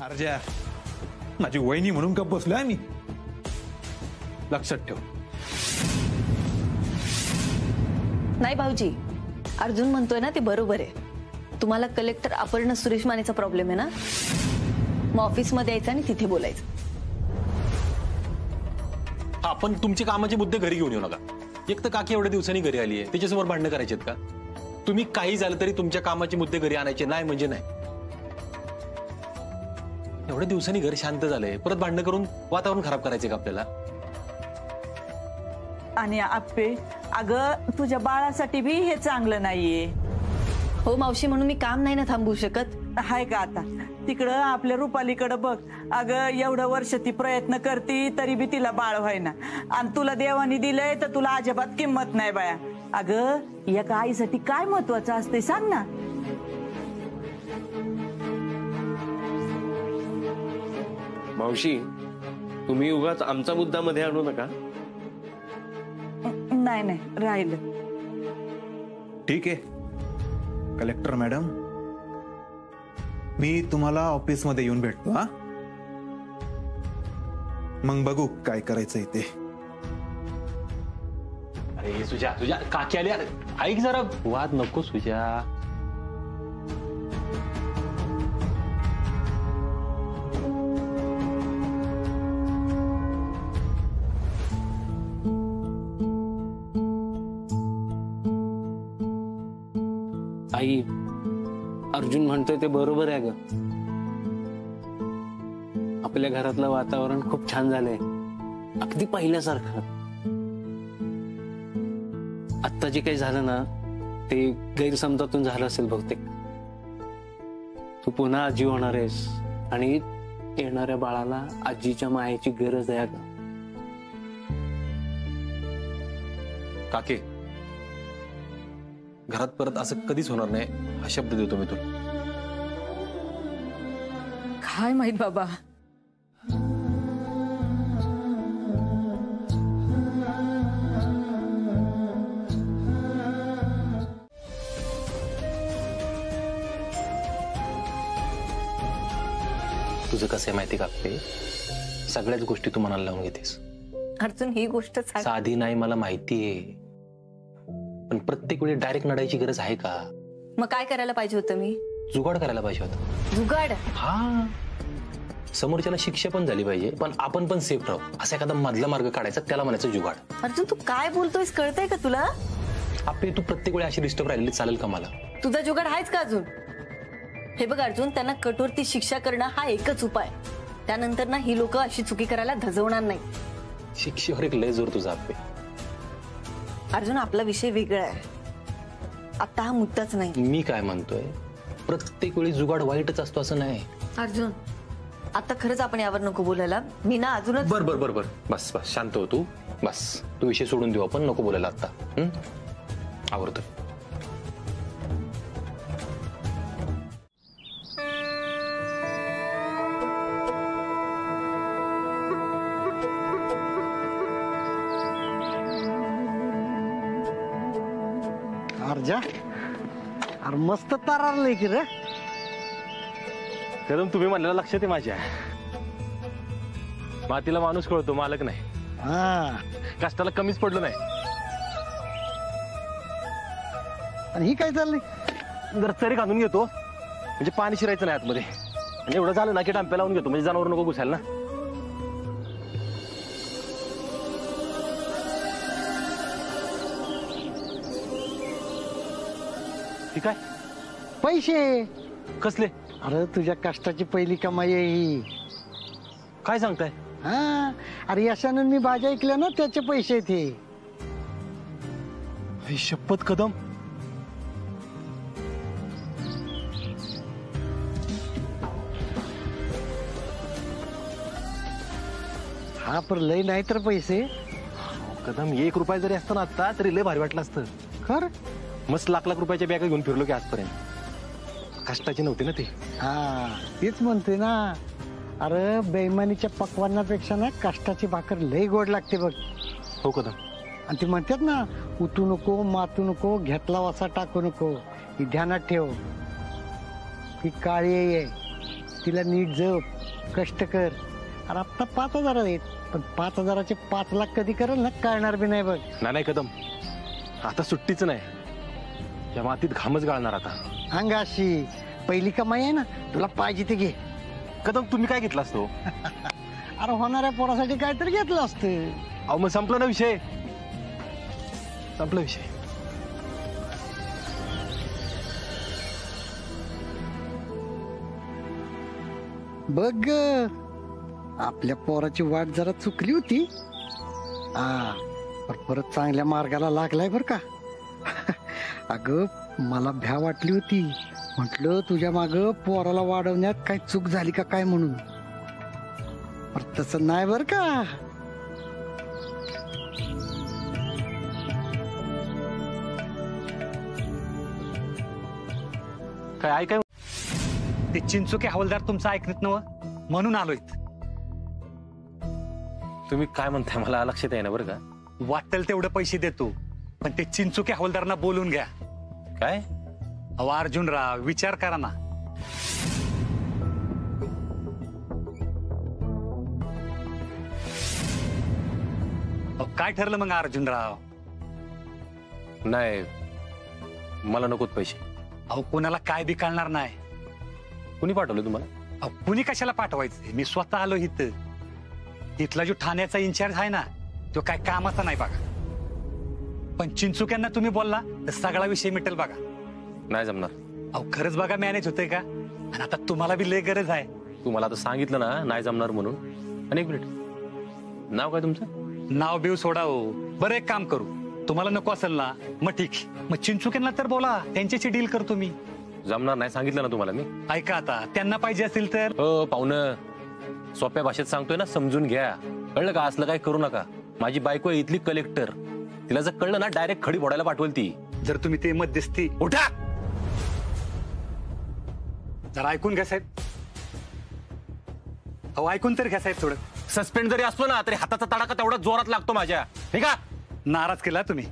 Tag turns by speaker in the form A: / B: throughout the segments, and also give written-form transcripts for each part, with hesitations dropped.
A: अर्जा, माझी वहिनी म्हणून का बसलोय मी? लक्षात ठेव.
B: नाही भाऊजी, अर्जुन म्हणतोय ना ते बरोबर आहे. तुम्हाला कलेक्टर अपर्णा सुरेश मानेचा प्रॉब्लेम आहे ना, मग ऑफिसमध्ये यायचं आणि तिथे बोलायचं.
C: आपण तुमचे कामाचे मुद्दे घरी घेऊन येऊ नका. एक तर काकी एवढ्या दिवसांनी घरी आली आहे, त्याच्यासमोर भांडणं करायचे आहेत का? तुम्ही काही झालं तरी तुमच्या कामाचे मुद्दे घरी आणायचे नाही म्हणजे नाही. एवढ्या दिवसांनी घर शांत झालंय, परत भांडणं करून वातावरण खराब करायचे का आपल्याला?
D: आणि आप्पे, अगं तुझ्या बाळासाठी बी हे चांगलं नाहीये.
B: हो मावशी, म्हणून मी काम नाही ना थांबवू शकत.
D: हाय का आता तिकडं आपल्या रुपालीकडं बघ. अगं एवढं वर्ष ती प्रयत्न करती तरी बी तिला बाळ व्हायना, आणि तुला देवानी दिलंय तर तुला अजिबात किंमत नाही बाया. अगं एका आईसाठी काय महत्वाचं असते सांग ना.
E: मावशी, तुम्ही उगाच आमचा मुद्दा मध्ये आणू नका.
D: नाही नाही, राहिलं.
A: ठीक आहे कलेक्टर मॅडम, मी तुम्हाला ऑफिसमध्ये येऊन भेटतो. हा, मग बघू काय करायचंय ते.
C: अरे सुजा, तुझ्या काकी आली. ऐक जरा, वाद नको सुजा.
F: आई, अर्जुन म्हणतोय ते बरोबर आहे ग. आपल्या घरातलं वातावरण खूप छान झालंय, अगदी पहिल्यासारखं. आत्ता जे काही झालं ना ते गैरसमजातून झालं असेल बहुतेक. तू पुन्हा आजी होणार आहेस आणि येणाऱ्या बाळाला आजीच्या मायेची गरज आहे ग.
C: काके, घरात परत असं कधीच होणार नाही हा शब्द देतो मी तुला.
G: काय माहित बाबा.
C: तुझं कसं आहे माहिती का आपले, सगळ्याच गोष्टी तू मनाला लावून घेतेस.
B: अर्जुन ही गोष्ट
C: साधी नाही मला माहितीये, पण प्रत्येक वेळी डायरेक्ट नडायची गरज आहे का?
B: मग काय करायला पाहिजे होतं मी?
C: जुगाड करायला पाहिजे होतं.
B: जुगाड?
C: हा, समोरच्याला शिक्षा पण झाली पाहिजे पण आपण पण सेफ राहू, असा एखादा मधला मार्ग काढायचा, त्याला म्हणायचं जुगाड.
B: अर्जुन तू काय बोलतोयस, कळतंय का तुला?
C: आपले तू प्रत्येक वेळी अशी डिस्टर्ब राहिलेली चालेल का मला?
B: तुझा जुगाड आहेच का अजून? हे बघ अर्जुन, त्यांना कठोरती शिक्षा करणं हा एकच उपाय. त्यानंतर ना ही लोक अशी चुकी करायला धजवणार नाही.
C: शिक्षेवर एक लय जोर तुझा आपले.
B: अर्जुन आपला विषय वेगळा आहे, आता हा मुद्दाच नाही.
C: मी काय म्हणतोय, प्रत्येक वेळी जुगाड वाईटच असतो असं नाही.
B: अर्जुन आता खरंच आपण यावर नको बोलायला. मी ना अजूनच.
C: बर बर बर बर, बस बस, शांत हो तू. बस तू विषय सोडून देऊ आपण, नको बोलायला आता. आवडतं.
H: अर्जा, अरे मस्त तारारलंय की रे.
C: कदम, तुम्ही म्हणलेलं लक्षात आहे माझ्या. मातीला माणूस कळतो, मालक नाही.
H: हा,
C: कष्टाला कमीच पडलो नाही.
H: आणि ही काय चाललंय?
C: जर चरी घालून घेतो म्हणजे पाणी शिरायचं नाही आतमध्ये, आणि एवढं झालं ना की डांप्या लावून घेतो म्हणजे जनावर नको घुसायला ना. ठीक आहे.
H: पैसे
C: कसले?
H: अरे तुझ्या कष्टाची पहिली कमाई आहे ही.
C: काय सांगताय?
H: हा, अरे यशानंद मी बाजा ऐकल्या ना, त्याचे पैसे ते.
C: शपथ कदम.
H: हा, पर लय नाही तर पैसे.
C: कदम, 1 रुपया जरी असतं ना आता तरी लय भारी वाटलं असतं.
H: खर
C: मस्त लाख लाख रुपयाच्या बॅगा घेऊन फिरलो की आजपर्यंत. कष्टाची नव्हती ना ती.
H: हा, तेच म्हणते ना. अरे बेईमानीच्या पक्वान्नापेक्षा ना कष्टाची भाकर लय गोड लागते बघ.
C: हो कदम.
H: आणि ती म्हणतात ना, उतू नको, मातू नको, घेतला वासा टाकू नको. ही ध्यानात ठेव. ही काळी आहे, तिला नीट जप, कष्ट कर. अरे आत्ता 5,000 आहेत, पण 5,000चे 5 लाख कधी करेल ना कळणार बी नाही बघ.
C: नाही कदम, आता सुट्टीच नाही. या मातीत घामच गाळणार आता.
H: अंगाशी पहिली कमाई आहे ना, तुला पाहिजे ते घे.
C: कदम तुम्ही काय घेतला असतो?
H: अरे होणाऱ्या पोरासाठी काहीतरी घेतलं असतं.
C: अहो मग संपला ना विषय, संपला विषय.
H: बघ आपल्या पोराची वाट जरा चुकली होती, पण परत चांगल्या मार्गाला लागलाय बर का. अगं मला भ्या वाटली होती, म्हटलं तुझ्या माग पोराला वाढवण्यात काही चूक झाली का काय म्हणून, पण तसं नाही बर का.
C: काय ऐकाय
A: ते चिंचुके हवालदार तुमचं ऐकत नव म्हणून आलोय.
C: तुम्ही काय म्हणताय मला लक्षात आहे ना बरं का.
A: वाटेल तेवढे पैसे देतो, पण ते चिंचुके हवालदारांना बोलून घ्या.
C: काय?
A: अहो अर्जुनराव विचार करा ना. अहो काय ठरलं मग अर्जुनराव?
C: नाही मला नकोत पैसे.
A: अहो कोणाला काय बी कळणार नाही.
C: कुणी पाठवलं तुम्हाला?
A: अहो कुणी कशाला पाठवायचं, मी स्वतः आलो इथं. इथला जो ठाण्याचा इन्चार्ज आहे ना, तो काय कामाचा नाही बघा. पण चिंचुक्यांना तुम्ही बोलला तर सगळा विषय मिटेल बघा.
C: नाही जमणार.
A: अहो खरंच बघा मॅनेज होतंय का, आणि आता तुम्हाला बी लय गरज आहे.
C: तुम्हाला आता सांगितलं ना नाही जमणार म्हणून. आणि एक मिनिट, नाव काय तुमचं?
A: नाव बिव सोडा हो. बरं एक काम करू, तुम्हाला नको असेल ना मग ठीक, मग चिंचुक्यांना तर बोला, त्यांच्याशी डील करतो मी.
C: जमणार नाही सांगितलं ना तुम्हाला मी.
A: ऐका आता, त्यांना पाहिजे असेल तर.
C: हो पाहुणं, सोप्या भाषेत सांगतोय ना, समजून घ्या. कळलं का? असलं काय करू नका. माझी बायको आहे इथली कलेक्टर, तिला जर कळलं ना डायरेक्ट खडी फोडायला पाठवल ती.
A: जर तुम्ही ते मध्यस्थी.
C: उठा,
A: जरा ऐकून घ्या साहेब. अहो ऐकून तर घ्या साहेब थोडं.
C: सस्पेंड जरी असलो ना तरी हाताचा तडाखा तेवढा जोरात लागतो माझ्या. ठीक आहे?
A: नाराज केला तुम्ही.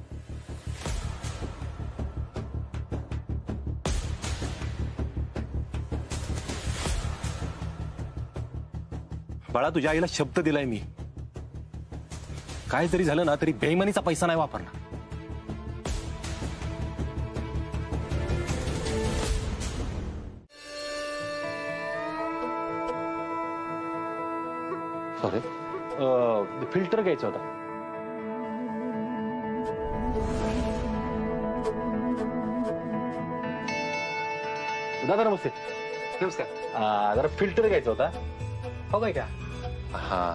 C: बाळा तुझ्या आईला शब्द दिलाय मी, काय जरी झालं ना तरी बेईमानीचा पैसा नाही वापरणार. सॉरी, फिल्टर घ्यायचा होता. दादा नमस्ते. नमस्कार. जरा फिल्टर घ्यायचा होता. हो काय का? हा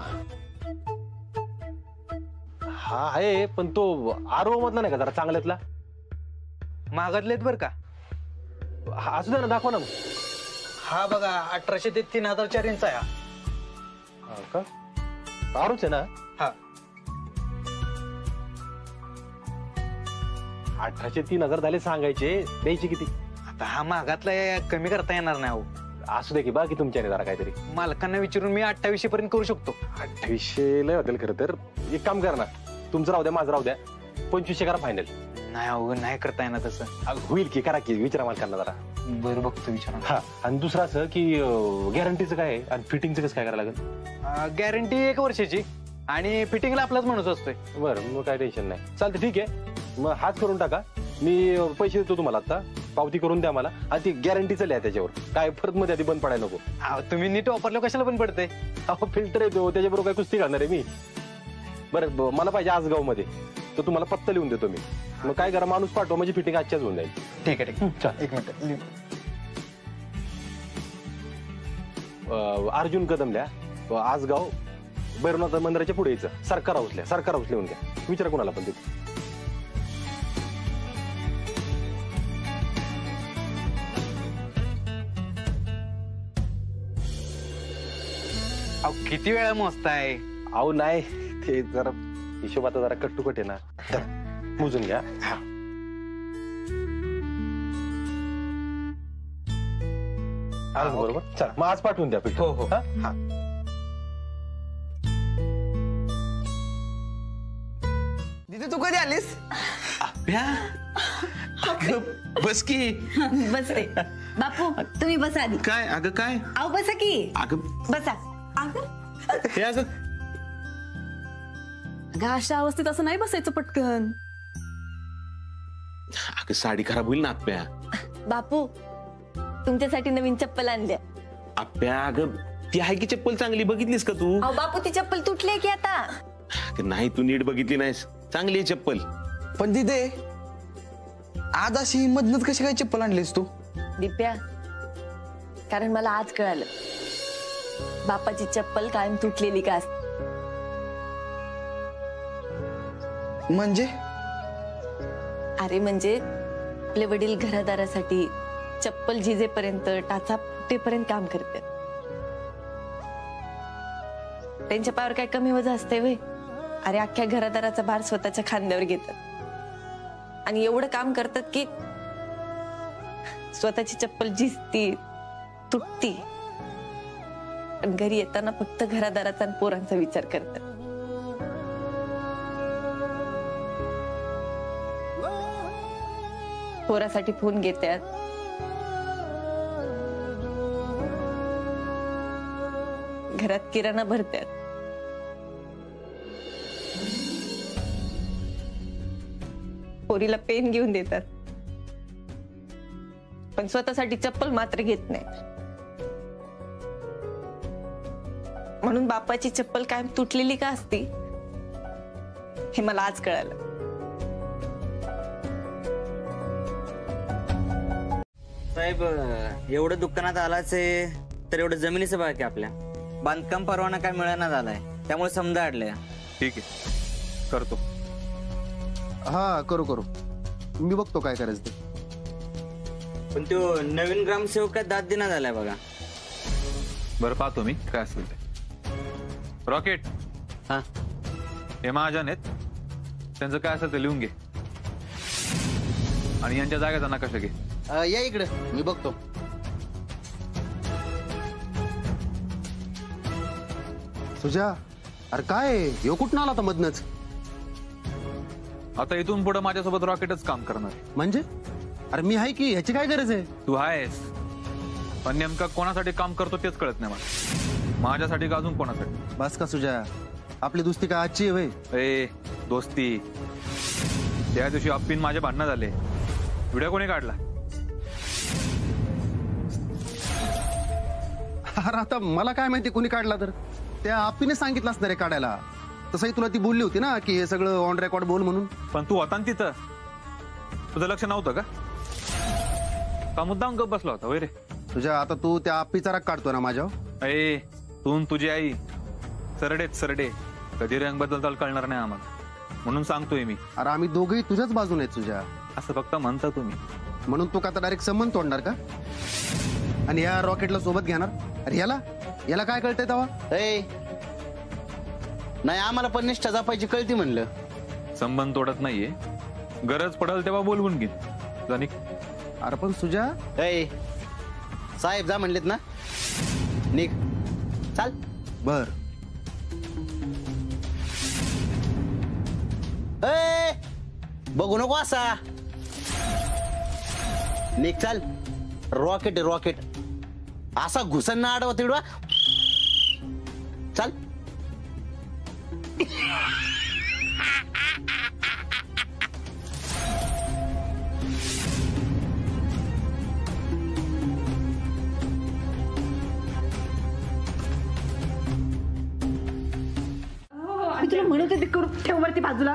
C: हा आहे, पण तो आरो मधला नाही का जरा चांगल्यातला?
I: महागातलेत बर का.
C: हा असू द्या ना, दाखवा ना मग.
I: हा बघा 1800 ते 3000 रेंज आहे.
C: हा का? आरोच आहे ना?
I: हा
C: 1800 3000 झाले सांगायचे, द्यायचे किती?
I: आता हा महागातला कमी करता येणार नाही. हो
C: असू दे की बाकी तुमच्याने जरा काहीतरी.
I: मालकांना विचारून मी 2800 पर्यंत करू शकतो.
C: 2800 लय होतील खरं तर. एक काम करा ना, तुमचं राहू द्या माझं राहू द्या, 2500 करा फायनल.
I: नाही अहो नाही करता येणार तसं.
C: होईल की, करा की, विचारा मालकांना जरा.
I: बरं बघतो विचारा.
C: हा आणि दुसरं असं की गॅरंटीचं काय आहे आणि फिटिंगचं कसं काय करायला लागेल?
I: गॅरंटी 1 वर्षाची आणि फिटिंगला आपलाच माणूस असतोय.
C: बरं मग काय टेन्शन नाही. चालतं ठीक आहे, मग हाच करून टाका. मी पैसे देतो तुम्हाला आता, पावती करून द्या मला. आणि ती गॅरंटीचं लिहा त्याच्यावर, काय परत मध्ये आधी बंद पडायला नको.
I: अहो तुम्ही नीट वापरलं कशाला पण पडतंय.
C: अहो फिल्टर येतो त्याच्याबरोबर काय कुस्ती घालणार आहे मी? बरं मला पाहिजे आजगाव मध्ये, तर तुम्हाला पत्ता लिहून देतो मी. मग काय करा, माणूस पाठवा, म्हणजे फिटिंग आजच्याच होऊन जाईल.
I: ठीक आहे ठीक आहे.
C: चल
I: 1 मिनिट.
C: अर्जुन कदमल्या, आजगाव, भैरवनाथ मंदिराच्या पुढे यायचं. सरकार हाऊसल्या, सरकार हाऊस लिहून घ्या. विचारा कोणाला पण तिथे.
I: अहो किती वेळा मोजताय?
C: अहो नाही, ते जरा हिशोबात जरा कट्टुकट आहे ना. मोजून घ्या. आज बरोबर. चला मग आज पाठवून द्या पीठ.
I: हो हो.
C: हा
I: दीदी तू कधी आलीस? बस की.
B: बसते. बापू तुम्ही बसा आधी.
E: काय अगं काय
B: अहो बसा की.
E: अगं
B: बसा.
E: हे अगं
G: अगं अशा अवस्थेत असं नाही बसायचं पटकन.
E: अगं साडी खराब होईल ना आप्या.
B: बापू तुमच्यासाठी नवीन चप्पल आणल्या.
E: आप्या अगं ती आहे की चप्पल चांगली, बघितलीस का तू?
B: अहो बापू ती चप्पल तुटली की आता.
E: अगं नाही, तू नीट बघितली नाहीस. चांगली आहे चप्पल.
J: पण तिथे आज अशी मधनच कशी काय चप्पल आणलीस तू?
B: दिप्या कारण मला आज कळालं बापाची चप्पल कायम तुटलेली का असते.
J: म्हणजे
B: अरे म्हणजे आपले वडील घरादारासाठी चप्पल झिजेपर्यंत टाचा फुटेपर्यंत काम करतात. त्यांच्या पायावर काय कमी वजन असते वे? अरे अख्ख्या घरादाराचा भार स्वतःच्या खांद्यावर घेतात आणि एवढं काम करतात की स्वतःची चप्पल झिजती तुटती आणि घरी येताना फक्त घरादाराचा आणि पोरांचा विचार करतात. पोरासाठी फोन घेतात, घरात किराणा भरतात, पोरीला पेन घेऊन देतात, पण स्वतःसाठी चप्पल मात्र घेत नाही. म्हणून बापाची चप्पल कायम तुटलेली का असती हे मला आज कळालं.
K: साहेब एवढं दुकानात आलाच आहे तर एवढं जमिनीचं बाकी आपल्या बांधकाम परवाना काय मिळाना झालाय, त्यामुळे समजा अडलंय.
L: ठीक आहे करतो.
J: हा करू मी बघतो काय करायचं ते.
K: पण तो नवीन ग्रामसेवक काय दाद देण्यात आलाय बघा.
L: बरं पाहतो मी काय असेल ते. रॉकेट
K: हा
L: हे महाजन आहेत, त्यांचं काय असेल ते लिहून घे आणि यांच्या जागेचा नकाशा घे.
J: या इकडे मी बघतो. सुजा अरे काय यो कुठं आला आता मधनच?
L: आता इथून पुढे माझ्यासोबत रॉकेटच काम करणार.
J: म्हणजे अरे मी आहे की, ह्याची काय गरज आहे?
L: तू आहेस पण नेमका कोणासाठी काम करतो तेच कळत नाही मला. माझ्यासाठी का अजून कोणासाठी?
J: बस का सुजा, आपली दोस्ती काय आजची आहे?
L: ए दोस्ती, त्या दिवशी अप्पीन माझे भांडणं झाले, व्हिडिओ कोणी काढला?
J: अरे आता मला काय माहिती कोणी काढला तर? त्या आप्पीने सांगितलं असणार आहे काढायला. तसंही तुला ती बोलली होती ना की हे सगळं ऑन रेकॉर्ड बोल म्हणून.
L: पण तू होता ना तिथं, तुझं लक्ष नव्हतं का? का मुद्दाम गप बसला होता वय रे?
J: तुझ्या आता तू त्या आप्पीचा राग काढतो ना माझ्यावर?
L: ए तू तुझी आई सरडेच सरडे, कधी रंग बदलताल कळणार नाही आम्हाला, म्हणून सांगतोय मी.
J: अरे आम्ही दोघेही तुझ्याच बाजूने आहेत तुझ्या.
L: असं फक्त म्हणता तुम्ही,
J: म्हणून तू का आता डायरेक्ट संबंध तोडणार का? आणि या रॉकेटला सोबत घेणार? अरे याला काय कळतंय तेव्हा?
K: नाही आम्हाला पण निष्ठा जपायची कळती म्हणलं.
L: संबंध तोडत नाहीये, गरज पडेल तेव्हा बोलवून घे. जानिक
J: अरे पण सुजा
K: साहेब जा म्हणलेत ना, निघ चाल.
J: बर
K: बघू नको असा, निघ चाल. रॉकेट रॉकेट असा घुसन ना आडवा तिडवा. चाल.
B: मी तुला म्हणत होते करू ठेव वरती बाजूला.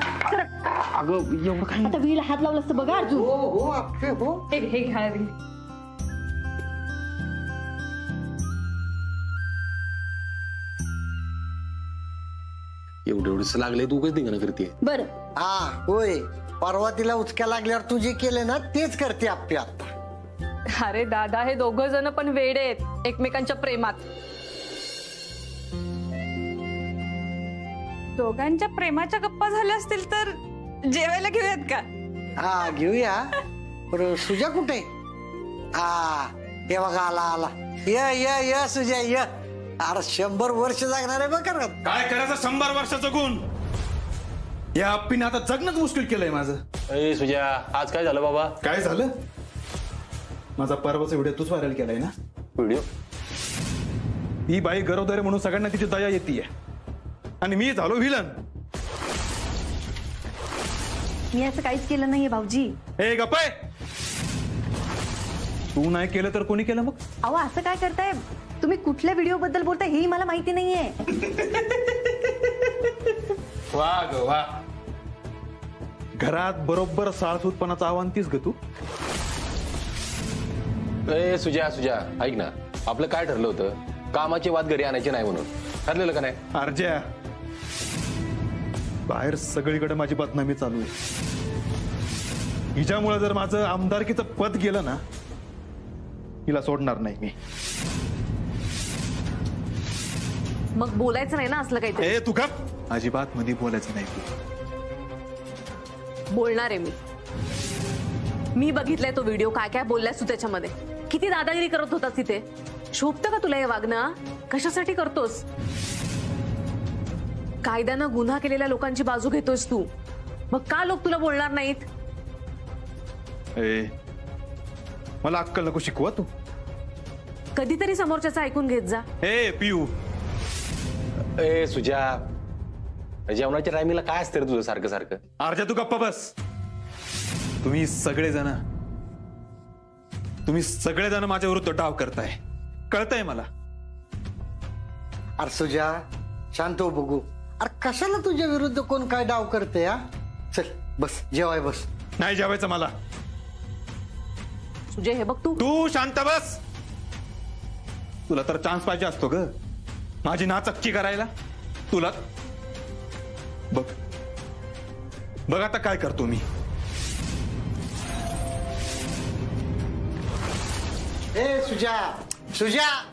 J: अगं एवढं काय?
B: आता विहीला हात लावला असतं बघा अर्जुन. हे घ्या.
E: एवढं लागलंय तू उगाच धिंगाणा करते.
B: बर
H: हा होय, परवा तिला उचक्या लागल्यावर तू जे केले ना तेच करते आप्पी आता.
G: अरे दादा हे दोघं जण पण वेडे आहेत एकमेकांच्या प्रेमात.
D: दोघांच्या प्रेमाच्या गप्पा झाल्या असतील तर जेवायला घेऊयात का?
H: हा घेऊया. पण सुजा कुठे? हा हे बघा आला. ये सुजा ये. अरे 100 वर्ष जगणार आहे बघ.
M: काय करायचं 100 वर्षाचं गुण? या अप्पीने आता जगणंच मुश्किल केलंय माझं.
C: सुजा आज काय झालं बाबा?
M: काय झालं
L: माझा परवाचा व्हिडिओ तूच व्हायरल केलाय ना?
C: व्हिडिओ?
L: ही बाई गरोदर आहे म्हणून सगळ्यांना तिची दया येते आणि मी झालो व्हिलन.
B: मी असं काहीच केलं नाहीये भाऊजी.
L: हे गप्पे, तू नाही केलं तर कोणी केलं मग?
B: अहो असं काय करताय तुम्ही? कुठल्या व्हिडिओ बद्दल बोलताय हेही मला माहिती नाहीये.
L: वा ग वा. घरात बरोबर साळसूतपणाचं आव्हान तीच ग तू.
C: ए सुजा ऐक ना, आपलं काय ठरलं होतं? कामाची वाद घरी आणायची नाही म्हणून ठरलेलं का नाही?
L: अर्ज्या, बाहेर सगळीकडे माझी बदनामी चालू आहे. हिच्यामुळे जर माझं आमदारकीचं पद गेलं ना, हिला सोडणार नाही मी.
G: मग बोलायचं नाही ना असलं काहीतरी?
L: ए तू का अजिबात मध्ये बोलायचं नाही तू.
G: बोलणार आहे मी बघितलाय तो व्हिडिओ. काय काय बोललास तू त्याच्यामध्ये? किती दादागिरी करत होतास तिथे. शोभतं का तुला हे वागणं? कशासाठी करतोस? कायद्यानं गुन्हा केलेल्या लोकांची बाजू घेतोस तू. मग का लोक तुला बोलणार नाहीत?
L: ए मला अक्कल नको शिकवा तू.
G: कधीतरी समोरच्याचं ऐकून घेत जा.
L: ए पियू.
C: ए सुजा, जेवणाच्या टायमिंगला काय असतं रे तुझं सारखं सारखं?
L: अर्जा तू गप्पा बस. तुम्ही सगळेजण माझ्या विरुद्ध डाव करताय, कळतंय मला.
H: अरे सुजा शांत हो बघू. अरे कशाला तुझ्या विरुद्ध कोण काय डाव करते? हा चल बस जेवाय बस.
L: नाही जेवायचं मला.
G: तुझे हे बघ
L: तू शांत बस. तुला तर चान्स पाहिजे असतो ग माझी नाचक्की करायला. तुला बघ आता काय करतो मी.
H: ए सुजा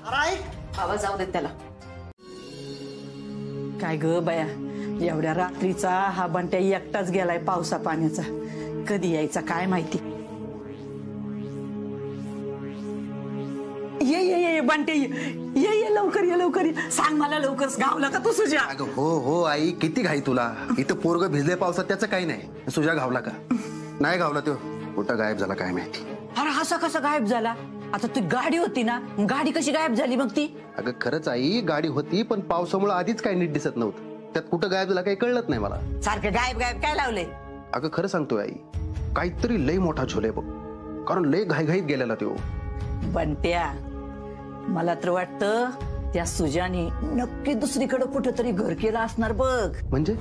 H: अरे ऐक.
G: आवाज जाऊ देत त्याला.
D: काय ग बाया, एवढ्या रात्रीचा हा बंट्या एकटाच गेलाय पावसा पाण्याचा. कधी यायचा काय माहिती. ये बंटे, ये लवकर ये. सांग मला लवकर, गावला का तू सुजा?
J: हो आई, किती घाई तुला. इथं पोरग भिजले पावसात त्याचं काही नाही. सुजा घावला का? नाही घावला तो. कुठं गायब झाला काय माहिती.
D: अरे हसा कसा गायब झाला? आता ती गाडी होती ना, गाडी कशी गायब झाली मग ती?
J: अगं खरंच आई, गाडी होती पण पावसामुळे आधीच काही नीट दिसत नव्हतं. त्यात कुठं गायब झाला काही कळलंच नाही मला.
D: सारखं गायब काय लावलंय?
J: अगं खरं सांगतोय आई, काहीतरी लय मोठा झोले बघ. कारण लय घाईघाईत गेलेला तो.
D: बंट्या, मला तर वाटतं त्या सुजाने नक्की दुसरीकडे कुठेतरी घर केलं असणार बघ.
J: म्हणजे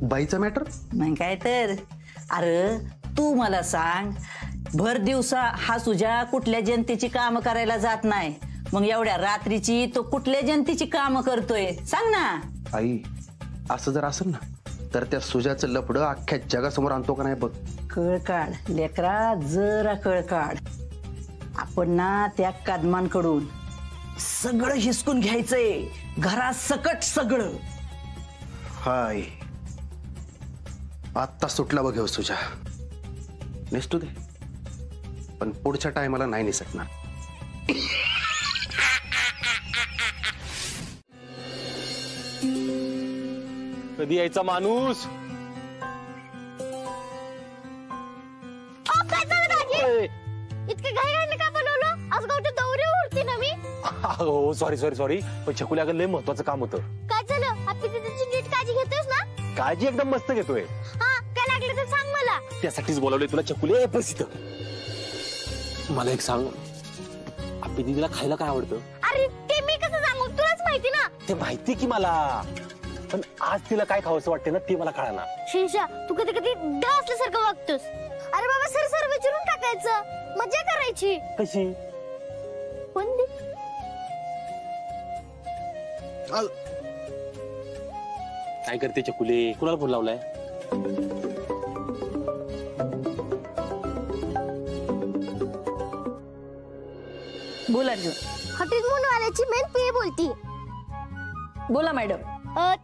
J: बाईचा मॅटर?
D: नाही काय तर. अरे तू मला सांग, भर दिवसा हा सुजा कुठल्या जनतेची काम करायला जात नाही, मग एवढ्या रात्रीची तो कुठल्या जनतेची काम करतोय सांग ना.
J: आई असं जर असेल ना तर त्या सुजाचं लफडं अख्ख्या जगासमोर आणतो का नाही बघ.
D: कळ काढ लेकरा, जरा कळ काढ. आपण ना त्या कदमांकडून सगळं हिसकून घ्यायचंय, घरात सकट सगळं.
J: हाय आत्ता सुटला बघ सुजा. निसटू दे, पण पुढच्या टायमाला नाही निसटणार.
C: कधी यायचा माणूस?
N: इतके घाई का बनवलं? आज गावच्या दौरे उरती ना मी.
C: हो सॉरी पण छकुली अगं लय महत्वाचं काम होतं.
N: काय झालं? आपली तिची नीट काळजी घेतोस ना?
C: काळजी एकदम मस्त घेतोय.
N: हा काय लागलं तर सांग मला.
C: त्यासाठीच बोलावलंय तुला छकुली. बस इथं. मला एक सांग, आपली दीदीला खायला काय आवडतं?
N: अरे ते मी कसं सांगू, तुलाच माहिती ना.
C: ते माहिती की मला, पण आज तिला काय खावंसं वाटते ना ते मला कळाना.
N: शिंशा, तू कधी कधी ढ असल्यासारखं वागतोस. अरे बाबा सर विचारून टाकायचं, मजा करायची.
C: कशी?
N: पण
C: काय करते चकुले? कुणाला फोन लावलाय?
B: बोल अर्जुन.
N: हॉटेल वाल्याची मेन पी बोलती.
B: बोला मॅडम.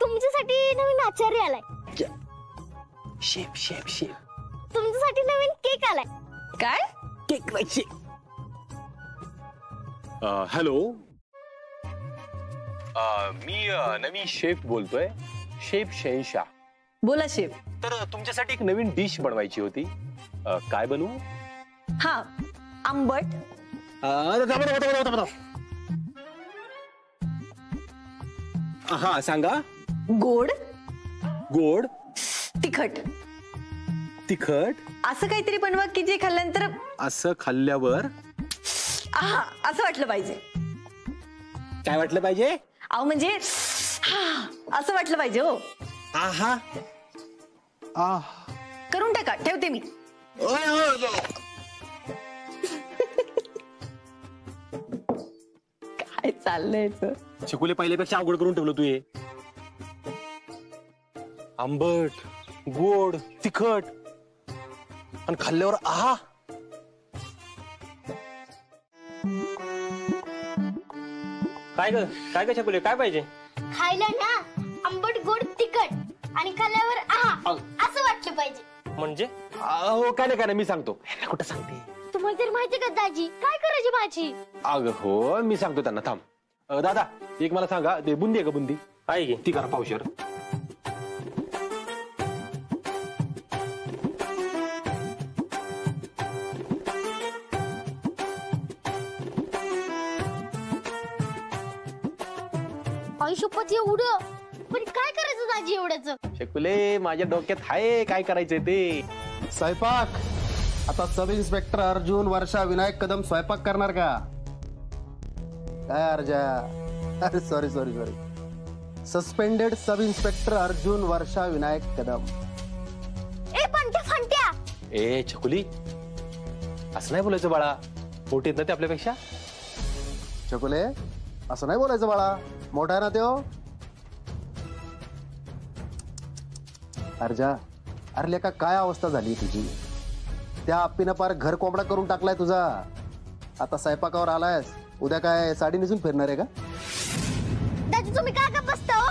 N: तुमच्यासाठी नवीन आचार्य आलाय.
C: शेफ
N: तुमच्यासाठी नवीन केक आलाय.
B: काय?
C: केक नाही. हॅलो, मी नवीन शेफ बोलतोय, शेफ शहनशाह.
B: बोला शेफ.
C: तर तुमच्यासाठी एक नवीन डिश बनवायची होती. काय बनवू?
B: हा, आंबट,
C: हा सांगा.
B: गोड,
C: गोड,
B: तिखट
C: तिखट.
B: असं काहीतरी बनवा की जे खाल्ल्यानंतर
C: असं खाल्ल्यावर
B: आहा असं वाटलं पाहिजे.
C: काय वाटलं पाहिजे?
B: अहो म्हणजे असं वाटलं पाहिजे. हो
C: आहा.
B: करून टाका, ठेवते मी. काय चाललंय
C: चिकुले पहिल्यापेक्षा अवघड करून ठेवलं तू हे. आंबट, गोड, तिखट आणि खाल्ल्यावर आहा.
E: काय ग चकुले काय पाहिजे?
N: खायला ना आंबट गोड तिखट आणि खाल्ल्यावर आहा असं वाटलं पाहिजे.
E: म्हणजे
C: अहो काय नाही मी सांगतो. कुठं सांगते?
N: तुम्हाला तरी माहिती का दाजी काय करायची भाजी?
C: अग हो मी सांगतो त्यांना. थांब. दादा एक मला सांगा, ते बुंदी आहे का? बुंदी
E: आहे की?
C: ती करा पावशेर.
N: आयुष्यपत एवढं पण काय करायचं दाजी एवढ्याच?
C: शकुले माझ्या डोक्यात आहे काय करायचंय ते.
J: स्वयंपाक. आता सब इन्स्पेक्टर अर्जुन, वर्षा, विनायक कदम स्वयंपाक करणार का काय? अर्जा अरे sorry sorry sorry. Suspended sub inspector Arjun, Varsha, Vinayak Kadam.
N: ए पंट्या फंट्या.
C: ए छकुली असं नाही बोलायचं बाळा. मोठे आहेत ना ते आपल्यापेक्षा.
J: चकुले असं नाही बोलायचं बाळा, मोठा आहे ना त्यो. अर्जा अरे लेका काय अवस्था झाली तुझी. त्या आप्पीनं पार घर कोंबडा करून टाकलाय तुझा. आता स्वयंपाकावर आलायस, उद्या काय साडी नेसून फिरणार आहे का?
N: दाजी तुम्ही काय का बसता हो?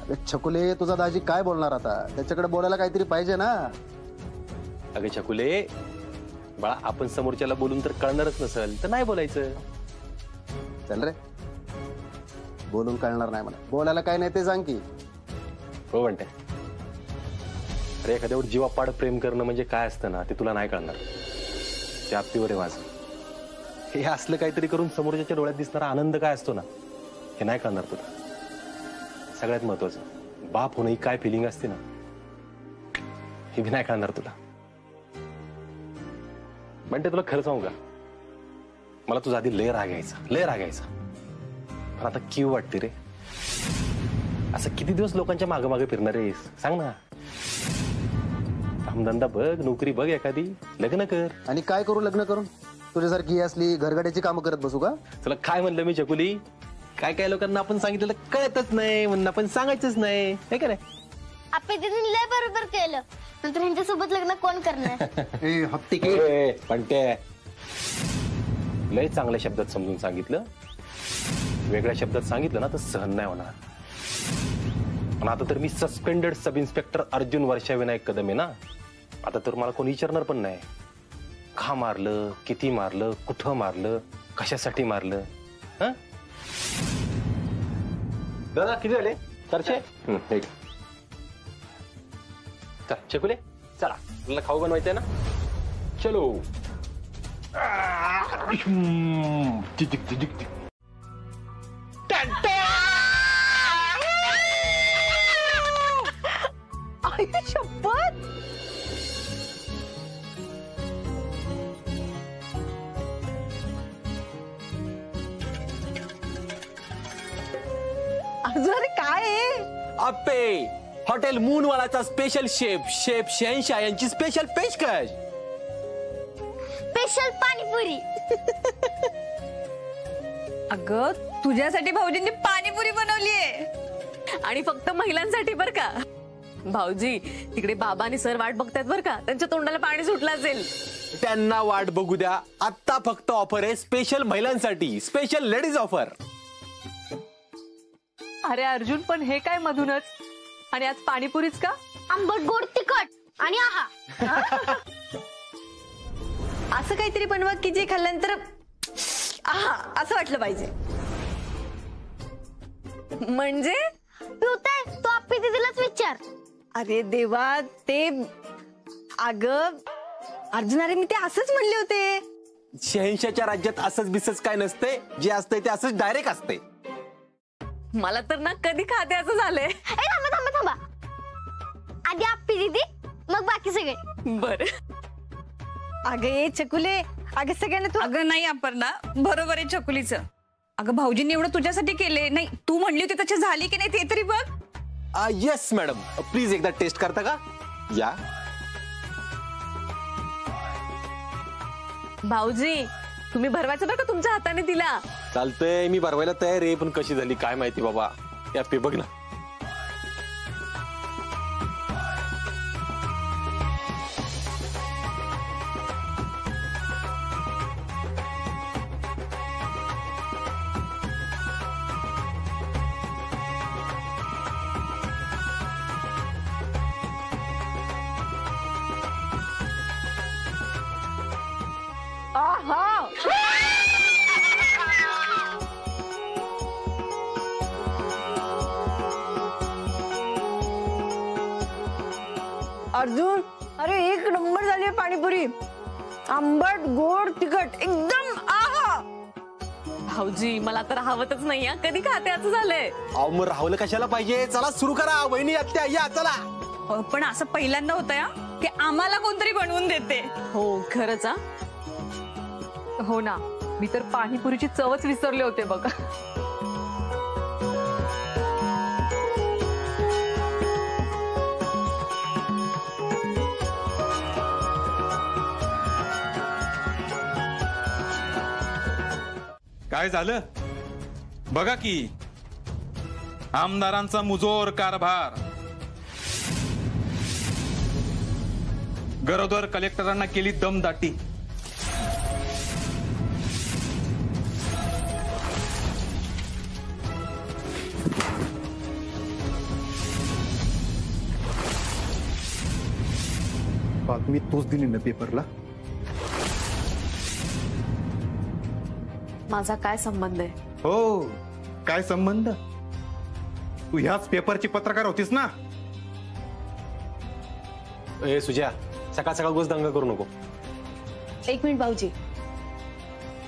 J: अरे छकुले तुझा दाजी काय बोलणार आता? त्याच्याकडे बोलायला काहीतरी पाहिजे ना.
C: अगे छकुले बाळा, आपण समोरच्याला बोलून तर कळणारच नसेल तर नाही बोलायचं.
J: चल रे, बोलून कळणार नाही मला. बोलायला काय नाही ते सांग की.
C: हो म्हणते. अरे एखाद्यावर जीवापाड प्रेम करणं म्हणजे काय असतं ना ते तुला नाही कळणार. त्या आप्पीवर आहे माझं. हे असलं काहीतरी करून समोरच्या डोळ्यात दिसणारा आनंद काय असतो ना हे नाही कळणार तुला. सगळ्यात महत्वाचं बाप होणं ही काय फिलिंग असते ना हे बी नाही कळणार तुला. म्हणते तुला खरं सांगू का, मला तुझा आधी लय राग यायचा. पण आता क्यू वाटते रे. असं किती दिवस लोकांच्या मागे मागे फिरणार आहेस सांग ना. कामधंदा बघ, नोकरी बघ एखादी, लग्न कर.
J: आणि काय करू लग्न करून? तुझ्यासारखी असली घरगड्याची कामं करत बसू का?
C: तुला काय म्हणलं मी चकुली? काय काय लोकांना आपण सांगितलं कळतच नाही म्हणून आपण सांगायचंच नाही, हे का नाही?
N: आपे तिने लय बरोबर केलं. नंतर ह्यांच्यासोबत लग्न कोण करणार?
C: पण ते लय चांगल्या शब्दात समजून सांगितलं. वेगळ्या शब्दात सांगितलं ना तर सहन नाही होणार. पण आता तर मी suspended sub inspector Arjun, Varsha, Vinayak Kadam आहे ना. आता तर मला कोणी विचारणार पण नाही का मारलं, किती मारलं, कुठं मारलं, कशासाठी मारलं. दादा किती झाले? 400. चकुले चला, तुला खाऊ बनवायचंय ना. चलो.
B: शपथ. अरे काय आहे?
C: आप्पे हॉटेल मूनवालाचा स्पेशल शेफ 86 यांची स्पेशल पेशकश.
N: स्पेशल पाणीपुरी.
B: अगं तुझ्यासाठी भाऊजींनी पाणीपुरी बनवलीये.
G: आणि फक्त महिलांसाठी बर का. भाऊजी तिकडे बाबा आणि सर वाट बघतायत बर का. त्यांच्या तोंडाला पाणी सुटलं असेल.
C: त्यांना वाट बघू द्या. आता फक्त ऑफर आहे स्पेशल महिलांसाठी, स्पेशल लेडीज ऑफर.
B: अरे अर्जुन पण हे काय मधूनच आणि आज पाणीपुरीच का?
N: आंबट गोड तिखट आणि आहा
B: असं काहीतरी बनवा की जे खाल्ल्यानंतर आहा असं वाटलं पाहिजे.
G: म्हणजे
N: पिवताय तो आपे दिदीलाच विचार.
B: अरे देवा, ते अगं अर्जुन, अरे मी ते असंच म्हणले होते.
C: शहंशाच्या राज्यात असंच बिसच काय नसतंय, जे असतंय ते असंच डायरेक्ट असतंय.
G: मला तर ना कधी खात्याचं झालंय.
N: थांबा थांबा थांबा, आधी आप्पी दीदी मग बाकी सगळे.
G: बर
B: अगं ये चकुले, अगं सगळ्यांना तू.
O: अगं नाही अपर्णा, बरोबर आहे चकुलीचं. अगं भाऊजींनी एवढं तुझ्यासाठी केले. नाही तू म्हणली होती त्याची झाली की नाही ते तरी बघ.
C: येस मॅडम, प्लीज एकदा टेस्ट करता का? या.
G: भाऊजी तुम्ही भरवायचं बरं का तुमच्या हाताने दिला.
C: चालतंय, मी भरवायला तयार आहे, पण कशी झाली काय माहिती बाबा. या पे बघ ना.
B: अर्जुन, अरे एक नंबर झाली आहे पाणीपुरी. आंबट गोड तिखट एकदम आहा.
G: भाऊजी मला तर राहवतच नाही. कधी खात्याचं झालंय.
C: अहो मग राहुल कशाला पाहिजे. चला सुरू करा. वहिनी आत्या या चला.
O: पण असं पहिल्यांदा होतं या की आम्हाला कोणतरी बनवून देते.
G: हो खरंच. हो ना, मी तर पाणीपुरीची चवच विसरले होते बघा.
M: काय झालं बघा की, आमदारांचा मुजोर कारभार, गरोदर कलेक्टरांना केली दमदाटी,
P: बातमी तोच दिली ना पेपरला.
G: माझा काय संबंध आहे?
P: हो काय संबंध, तू ह्याच पेपरची पत्रकार होतीस ना.
C: ए सुजा, सकाळ सकाळ गोष्ट दंग करू नको.
B: एक मिनिट भाऊजी,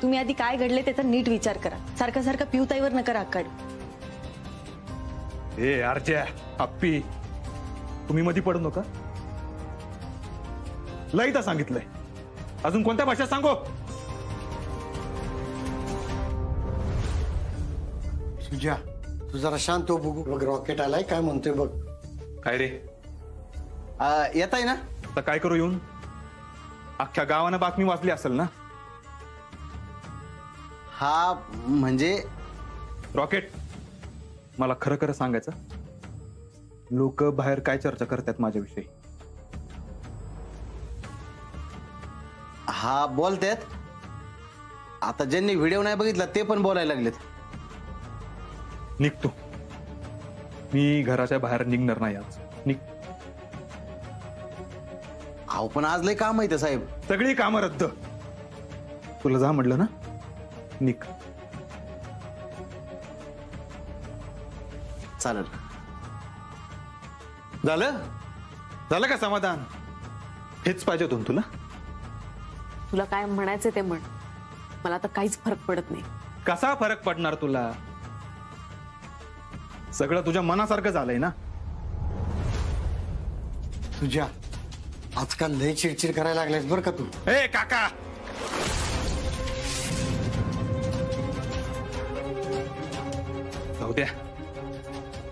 B: तुम्ही आधी काय घडले त्याचा नीट विचार करा. सारखं सारखं पिऊताईवर नका राग काढू.
P: ए अर्ज्या अप्पी, तुम्ही मध्ये पडू नका. लईदा सांगितलंय, अजून कोणत्या भाषेत सांगू.
H: तुझ्या तू जरा शांत हो. बघू बघ रॉकेट आलाय काय म्हणतोय बघ.
P: काय रे
I: येत आहे ना.
P: आता काय करू येऊन. अख्ख्या गावानं बातमी वाचली असेल ना.
I: हा म्हणजे
P: रॉकेट, मला खरं खरं सांगायचं, लोक बाहेर काय चर्चा करतात माझ्याविषयी.
I: हा बोलतात. आता ज्यांनी व्हिडिओ नाही बघितला ते पण बोलायला लागलेत.
P: निघतो मी, घराच्या बाहेर निघणार नाही आज. निघ.
I: अहो पण आज लय काम आहे साहेब.
P: सगळी कामं रद्द. तुला जा म्हटलं ना, निघ.
I: चालेल.
P: झालं झालं का समाधान. हेच पाहिजे होतं तुला.
G: तुला काय म्हणायचं ते म्हण, मला तर काहीच फरक पडत नाही.
P: कसा फरक पडणार तुला. सगळं तुझ्या मनासारखं झालंय ना.
H: तुझ्या आजकाल लय चिडचिड करायला लागलायस बरं का तू.
P: ए काका, जाऊ द्या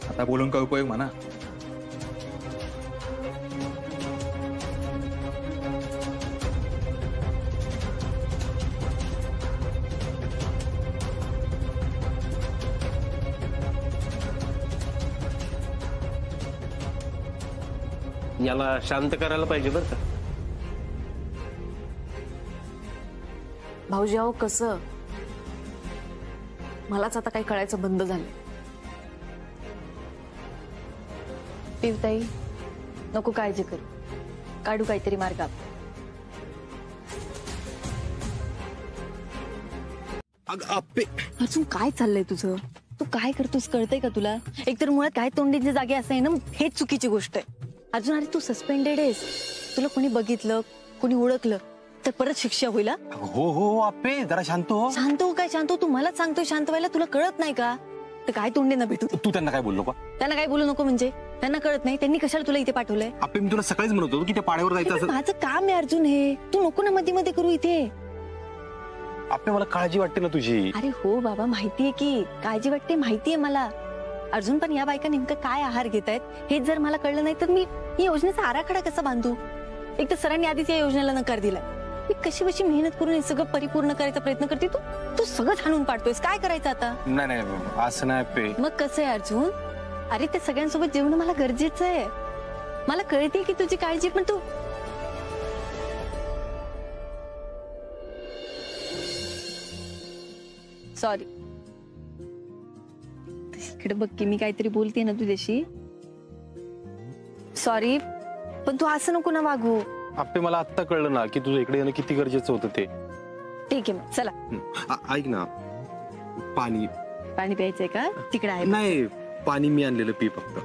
P: आता, बोलून काय उपयोग म्हणा.
C: याला शांत करायला पाहिजे बरं का.
G: भाऊजी अहो कसं, मलाच आता काही कळायचं बंद झालंय.
B: पिऊताई नको काळजी करू, काढू काहीतरी मार्ग. अजून काय चाललंय तुझं. तू काय करतोस कळतंय का तुला. एकतर मुळात काय तोंडीच्या जागे असं आहे ना, हेच चुकीची गोष्ट आहे. अजून अरे तू सस्पेंडेड आहेस. तुला कोणी बघितलं, कोणी ओळखलं तर परत शिक्षा होईल हा?
C: हो हो आप्पे जरा शांत हो.
B: शांत हो काय शांत हो, तू मलाच सांगतोय शांत व्हायला, तुला कळत नाही का? तर काय तोंडे ना भेटू.
C: तू त्यांना काय बोललो का?
B: त्यांना काय बोलू नको म्हणजे? त्यांना कळत नाही, त्यांनी कशाला तुला इथे पाठवलंय?
C: आप्पे मी तुला सकाळीच म्हणत होतो की त्या पाड्यावर जायचं असं.
B: माझं काम आहे अर्जुन हे, तू नको ना मध्ये मध्ये करू इथे.
C: आप्पे मला काळजी वाटते ना तुझी.
B: अरे हो बाबा, माहितीये की काळजी वाटते, माहितीये मला. अर्जुन पण या बायका नेमकं काय आहार घेत आहेत हेच जर मला कळलं नाही तर मी या योजनेचा आराखडा कसा बांधू? एक तर सरांनी आधीच या योजनेला नकार दिलाय. मी कशी कशी मेहनत करून हे सगळं परिपूर्ण करायचा प्रयत्न करते, तू सगळं हाणून पाडतोयस. काय करायचं आता?
C: नाही नाही असं नाही आप्पे.
B: मग कसं आहे अर्जुन? अरे त्या सगळ्यांसोबत जेवण मला गरजेचं आहे. मला कळते की तुझी काळजी, पण तू सॉरी. इकडे बघ की मी काहीतरी बोलते ना तुझ्याशी. सॉरी, पण तू असं नको ना वागू.
C: आप्पे मला आत्ता कळलं ना की तुझं इकडे येणं किती गरजेचं होतं ते.
B: ठीक आहे मग चला.
C: ऐक ना, पाणी
B: पाणी प्यायचंय का? तिकडे आहे.
C: नाही पाणी मी आणलेलं पी फक्त.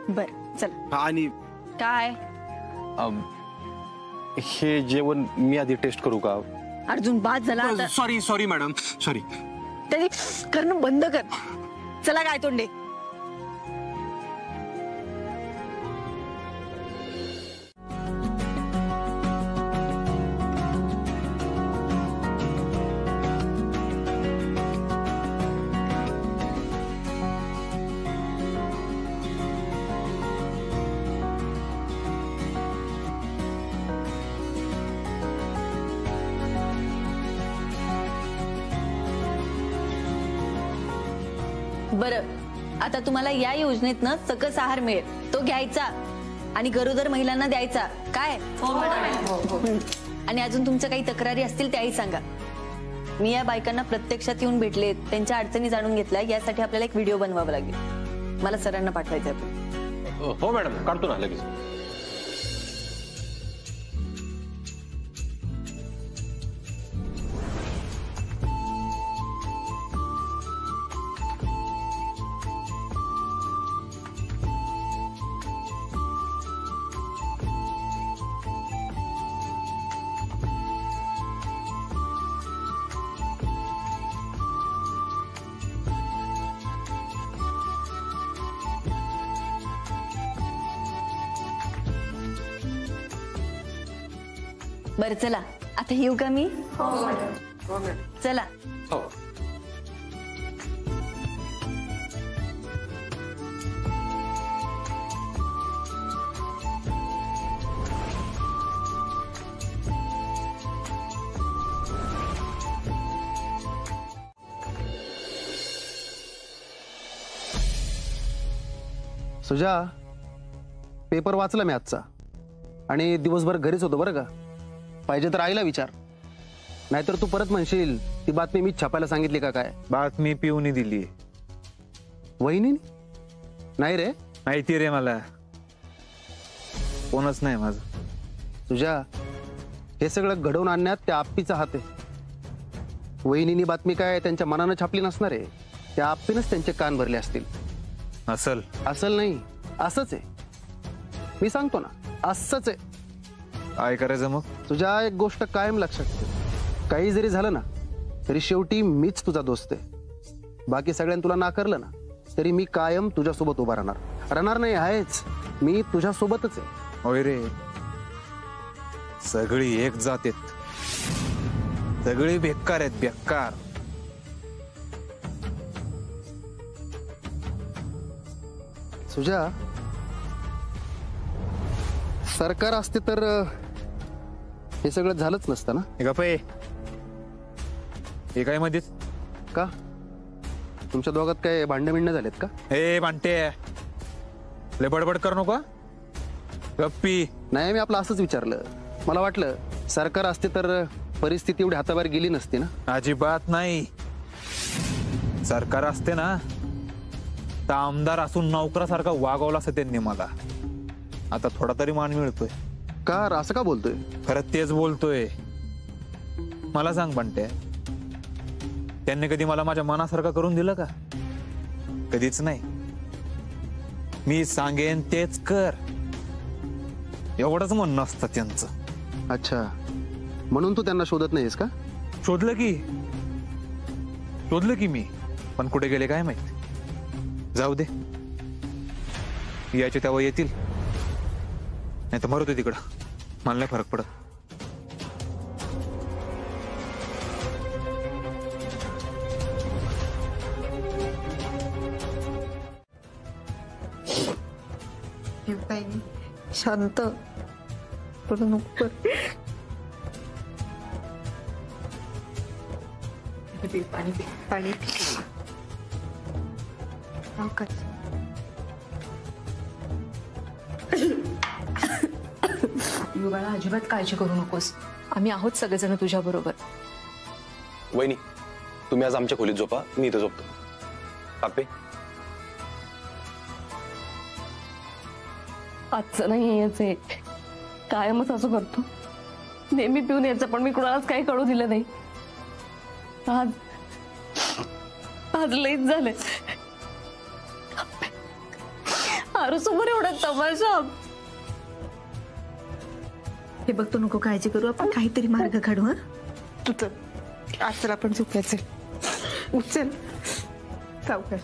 B: बर चला.
C: आणि
B: काय
C: हे जेवण मी आधी टेस्ट करू का?
B: अर्जुन बाद झाला आता.
C: Sorry sorry madam sorry.
B: तरी करणं बंद कर. चला काय तोंडे. बरं, आता तुम्हाला या योजनेतनं सकस आहार मिळेल, तो घ्यायचा आणि गरोदर महिलांना द्यायचा. काय? आणि अजून तुमच्या काही तक्रारी असतील त्याही सांगा. मी या बायकांना प्रत्यक्षात येऊन भेटले, त्यांच्या अडचणी जाणून घेतल्या, यासाठी आपल्याला एक व्हिडिओ बनवावा लागेल. मला सरांना पाठवायचं आहे.
C: हो मॅडम, काढतो ना लगेच.
B: बरं चला, आता येऊ का मी? चला.
C: हो.
J: सुजा, पेपर वाचला मी आजचा आणि दिवसभर घरीच होतो बरं का. पाहिजे तर आईला विचार, नाहीतर तू परत म्हणशील ती बातमी मीच छापायला सांगितली का काय.
L: बातमी पिऊनी दिली.
J: वहिनी? नाही रे.
L: माहिती रे मला, कोणच नाही माझं.
J: तुझ्या हे सगळं घडवून आणण्यात त्या आप्पीचा हात आहे. वहिनीनी बातमी काय त्यांच्या मनानं छापली नसणार आहे, त्या आप्पीनंच त्यांचे कान भरले असतील.
L: असल
J: नाही, असंच आहे. मी सांगतो ना, असंच आहे.
L: काय करायचं मग?
J: तुझ्या एक गोष्ट कायम लक्षात ठेव, काही जरी झालं ना तरी शेवटी मीच तुझा दोस्त आहे. बाकी सगळ्यांनी तुला नाकारलं ना तरी मी कायम तुझ्यासोबत उभा राहणार नाही, आहेच मी तुझ्यासोबतच आहे.
L: होय रे, सगळी एक जात आहेत, सगळी बेकार आहेत, बेकार.
J: सुजा, सरकार असते तर हे सगळं झालंच नसतं ना.
L: हे काय मध्येच
J: का? तुमच्या दोघात काय भांडण झालेत का?
L: हे भांडते, लय बडबड करू नका. गप्पी.
J: नाही, मी आपलं असंच विचारलं. मला वाटलं सरकार असते तर परिस्थिती एवढी हाताबाहेर गेली नसती ना.
L: अजिबात नाही. सरकार असते ना तर आमदार असून नोकरासारखा वागवला असं त्यांनी मला. आता थोडा तरी मान मिळतोय.
J: का असं का बोलतोय?
L: खरं तेच बोलतोय. मला सांग बंटे, त्यांनी कधी मला माझ्या मनासारखं करून दिलं का? कधीच नाही. मी सांगेन तेच कर, एवढंच म्हणणं असतं त्यांचं.
J: अच्छा, म्हणून तू त्यांना शोधत नाहीस का?
L: शोधलं की मी, पण कुठे गेले काय माहित. जाऊ दे, यायचे तेव्हा येतील, नाही तर मरू दे तिकडं, मला नाही फरक पडत.
Q: शांत करू नको. पाणी पाणी
G: युवाला अजिबात काळजी करू नकोस, आम्ही आहोत सगळेजण तुझ्या बरोबर.
C: वहिनी, तुम्ही आज आमच्या खोलीत झोपा, मी इथं झोपतो. आपे
R: आजचं नाही याचे, कायमच असं करतो, नेहमी पिऊन यायचं, पण मी कुणालाच काही कळू दिलं नाही. आज लईच झालंय. आरूसमोर एवढा तमाशा.
Q: हे बघ, तू नको काळजी करू, आपण काहीतरी मार्ग काढू. हा तू चल, आज चल आपण झोपायचं. उचल सावकाश.